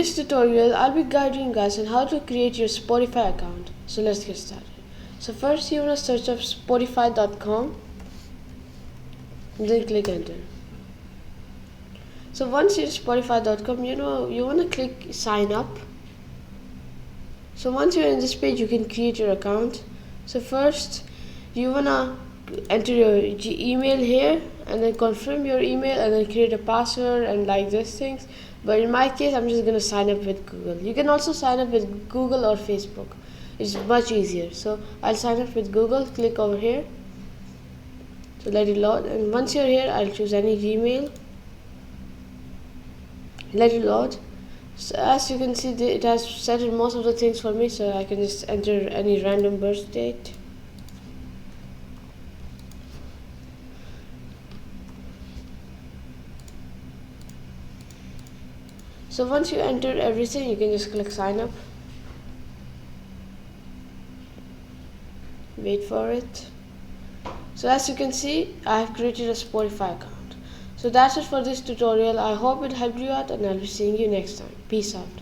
this tutorial, I'll be guiding you guys on how to create your Spotify account. So let's get started. So first you want to search up spotify.com and then click enter. So once you're spotify.com, you want to click sign up. So once you're in this page, you can create your account. So first you want to enter your email here and then confirm your email and then create a password and like these things. But in my case, I'm just going to sign up with Google. You can also sign up with Google or Facebook. It's much easier. So I'll sign up with Google. Click over here. So let it load. And once you're here, I'll choose any Gmail. Let it load. So as you can see, it has set in most of the things for me. So I can just enter any random birth date. So once you enter everything, you can just click sign up. Wait for it. So as you can see, I have created a Spotify account. So that's it for this tutorial. I hope it helped you out and I'll be seeing you next time. Peace out.